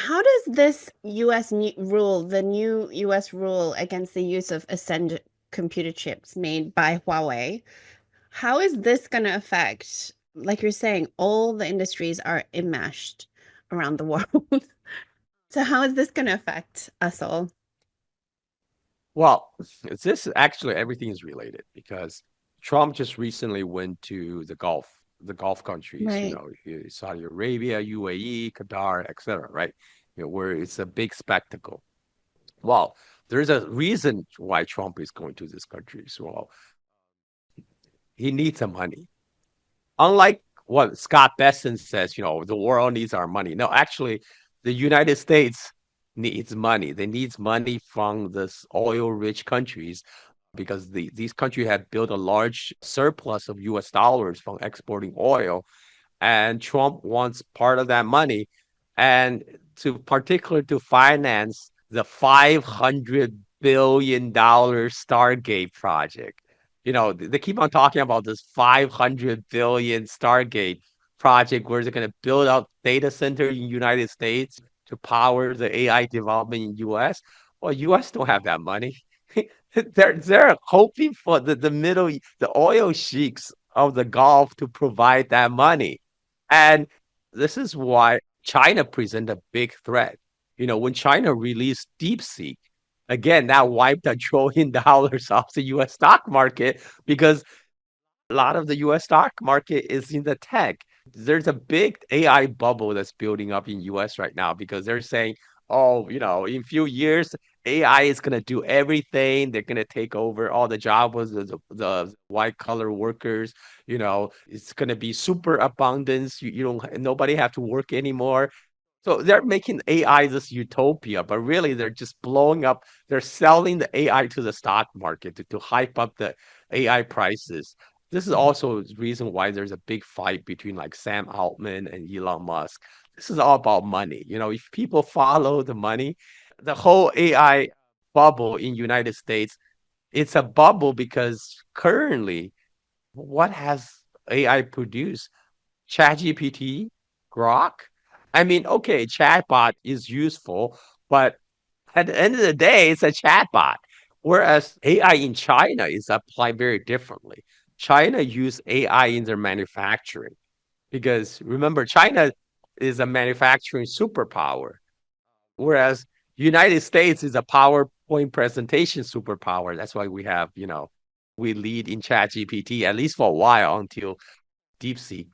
how does this US rule, the new US rule against the use of Ascend computer chips made by Huawei, how is this going to affect, like you're saying, all the industries are enmeshed around the world. So how is this going to affect us all? Well, it's this actually everything is related because Trump just recently went to the Gulf countries, Right. Saudi Arabia, UAE, Qatar, etc., right? Where it's a big spectacle. Well, there's a reason why Trump is going to these countries. Well, he needs some money. Unlike what Scott Besson says, the world needs our money. No, actually, the United States needs money. They needs money from this oil-rich countries because these countries have built a large surplus of US dollars from exporting oil, and Trump wants part of that money and to finance the $500 billion Stargate project. They keep on talking about this 500 billion Stargate project where they're going to build out data center in United States to power the AI development in US. Well, US don't have that money. They're hoping for the oil sheiks of the Gulf to provide that money. And this is why China present a big threat. When China released DeepSeek, again, that wiped $1 trillion off the US stock market because a lot of the US stock market is in the tech. There's a big AI bubble that's building up in US right now because they're saying, oh, in a few years, AI is going to do everything. They're going to take over all the jobs of the white collar workers. It's going to be super abundance. You don't, nobody have to work anymore. So they're making AI this utopia, but really they're just blowing up. They're selling the AI to the stock market to hype up the AI prices. This is also the reason why there's a big fight between like Sam Altman and Elon Musk. This is all about money. If people follow the money, the whole AI bubble in United States, it's a bubble because currently, what has AI produced? ChatGPT, Grok. I mean, okay, chatbot is useful, but at the end of the day, it's a chatbot. Whereas AI in China is applied very differently. China use AI in their manufacturing because remember, China is a manufacturing superpower, whereas United States is a PowerPoint presentation superpower. That's why we lead in ChatGPT, at least for a while until DeepSeek.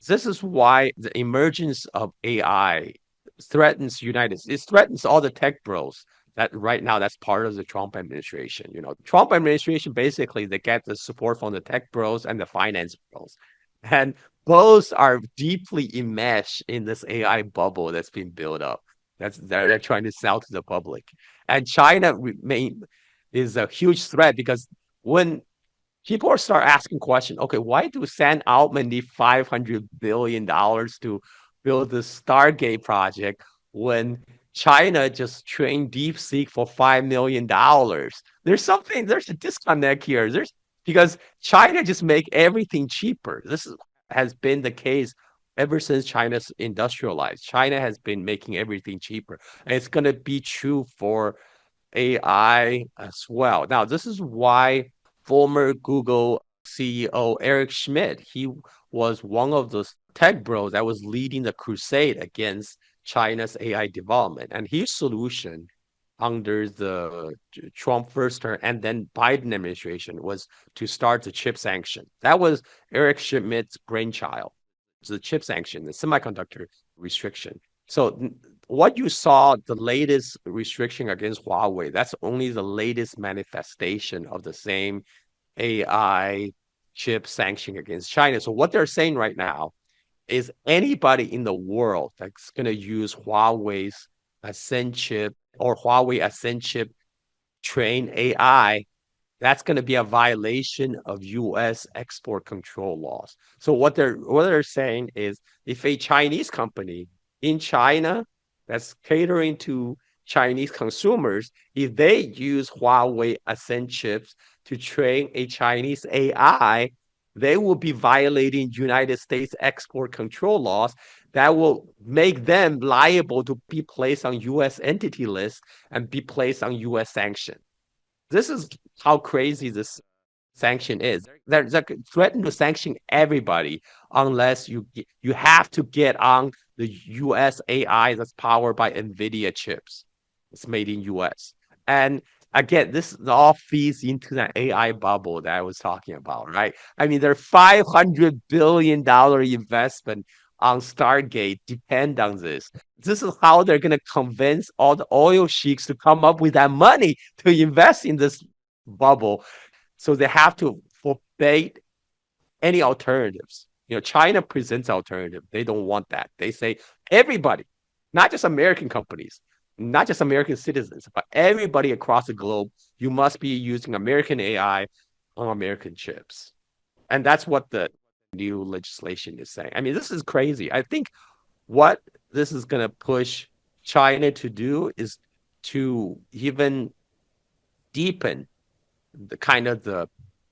This is why the emergence of AI threatens United States. It threatens all the tech bros that right now that's part of the Trump administration. Trump administration basically they get the support from the tech bros and the finance bros. And both are deeply enmeshed in this AI bubble that's been built up. They're trying to sell to the public. And China remain is a huge threat because when people start asking questions. Okay, why do Sam Altman need $500 billion to build the Stargate project when China just trained DeepSeek for $5 million? There's a disconnect here. There's because China just make everything cheaper. Has been the case ever since China's industrialized. China has been making everything cheaper, and it's gonna be true for AI as well. Now, this is why former Google CEO Eric Schmidt, he was one of those tech bros that was leading the crusade against China's AI development. And his solution under the Trump first term and then Biden administration was to start the chip sanction. That was Eric Schmidt's brainchild. The chip sanction, the semiconductor restriction. So what you saw, the latest restriction against Huawei, that's only the latest manifestation of the same AI chip sanction against China. So what they're saying right now is anybody in the world that's going to use Huawei's Ascend chip or Huawei Ascend chip train AI, that's going to be a violation of US export control laws. So what they're saying is if a Chinese company in China that's catering to Chinese consumers, if they use Huawei Ascend chips to train a Chinese AI, they will be violating United States export control laws. that will make them liable to be placed on US entity list and be placed on US sanction. This is how crazy this sanction is. They're threatening to sanction everybody unless you have to get on the US AI that's powered by NVIDIA chips. It's made in US. And again, this all feeds into that AI bubble that I was talking about, right? I mean, their $500 billion investment on Stargate depend on this. This is how they're going to convince all the oil sheiks to come up with that money to invest in this bubble. So they have to forbade any alternatives. China presents alternative. They don't want that. They say everybody, not just American companies, not just American citizens, but everybody across the globe, you must be using American AI on American chips. And that's what the new legislation is saying. I mean, this is crazy. I think what this is going to push China to do is to even deepen the kind of the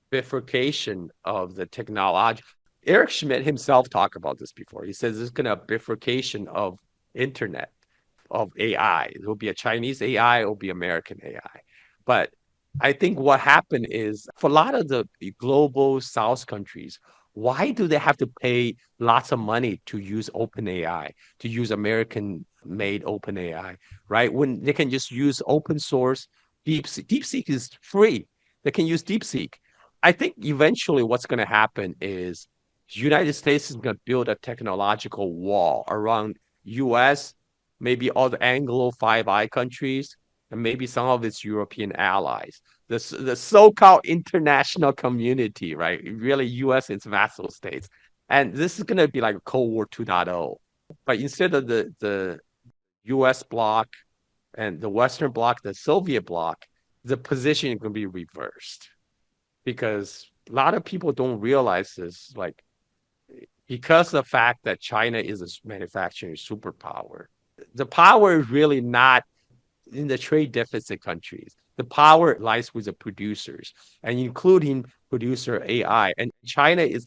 bifurcation of the technology. Eric Schmidt himself talked about this before. He says there's going to be a bifurcation of internet, of AI. It will be a Chinese AI, it will be American AI. But I think what happened is for a lot of the global South countries, why do they have to pay lots of money to use open AI, to use American made open AI, right? When they can just use open source DeepSeek. DeepSeek is free. They can use DeepSeek. I think eventually what's going to happen is United States is going to build a technological wall around US, maybe all the Anglo Five Eye countries, and maybe some of its European allies. The so-called international community, right? Really US and its vassal states. And this is going to be like a Cold War 2.0. But instead of the US bloc and the Western bloc, the Soviet bloc, the position is going to be reversed because a lot of people don't realize this. Like, because of the fact that China is a manufacturing superpower, the power is really not in the trade deficit countries. The power lies with the producers, and including producer AI. And China is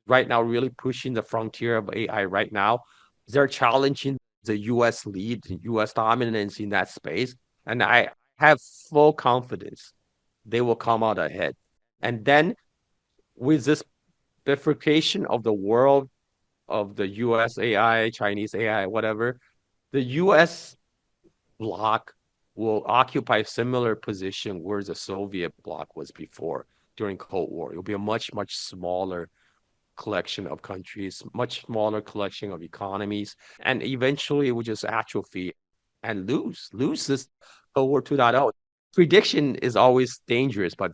right now really pushing the frontier of AI right now. They're challenging the US lead, the US dominance in that space. And I have full confidence they will come out ahead. And then with this bifurcation of the world of the US AI, Chinese AI, whatever, the US bloc will occupy a similar position where the Soviet bloc was before during Cold War. It will be a much, much smaller collection of countries, much smaller collection of economies, and eventually it will just atrophy and lose this Cold War 2.0. Prediction is always dangerous, but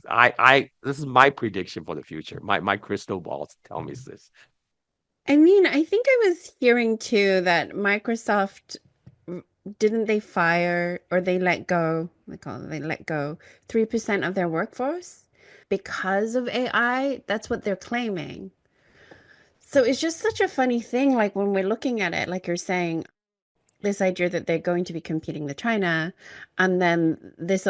this is my prediction for the future. My crystal balls tell me this. I mean, I think I was hearing too that Microsoft didn't they fire or they let go, they let go 3% of their workforce because of AI. That's what they're claiming. So it's just such a funny thing, like when we're looking at it, like you're saying, this idea that they're going to be competing with China, and then this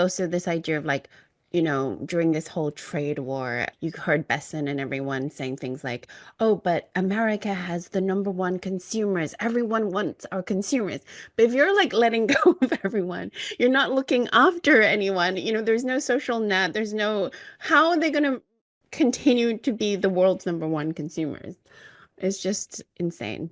idea of like, during this whole trade war, you heard Besson and everyone saying things like, "Oh, but America has the number one consumers. Everyone wants our consumers." But if you're like letting go of everyone, you're not looking after anyone. There's no social net. There's no how are they going to continue to be the world's number one consumers? It's just insane.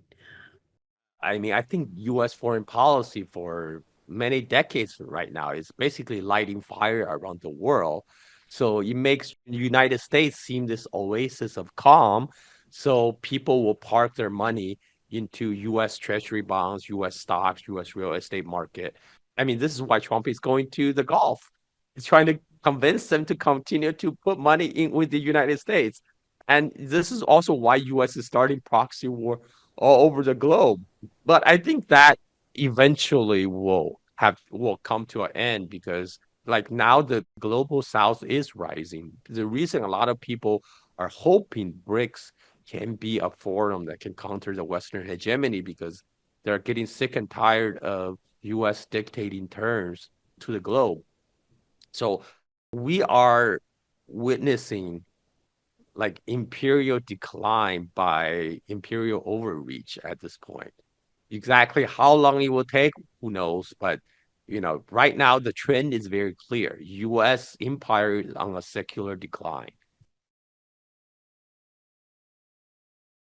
I mean, I think US foreign policy for many decades right now is basically lighting fire around the world. So it makes the United States seem this oasis of calm. So people will park their money into US Treasury bonds, US stocks, US real estate market. I mean, this is why Trump is going to the Gulf. He's trying to convince them to continue to put money in with the United States. And this is also why US is starting proxy war all over the globe. But I think that eventually will come to an end because like now the global south is rising. The reason a lot of people are hoping BRICS can be a forum that can counter the Western hegemony because they're getting sick and tired of US dictating terms to the globe. So we are witnessing like imperial decline by imperial overreach at this point. Exactly how long it will take, who knows? But right now the trend is very clear. U.S. empire is on a secular decline.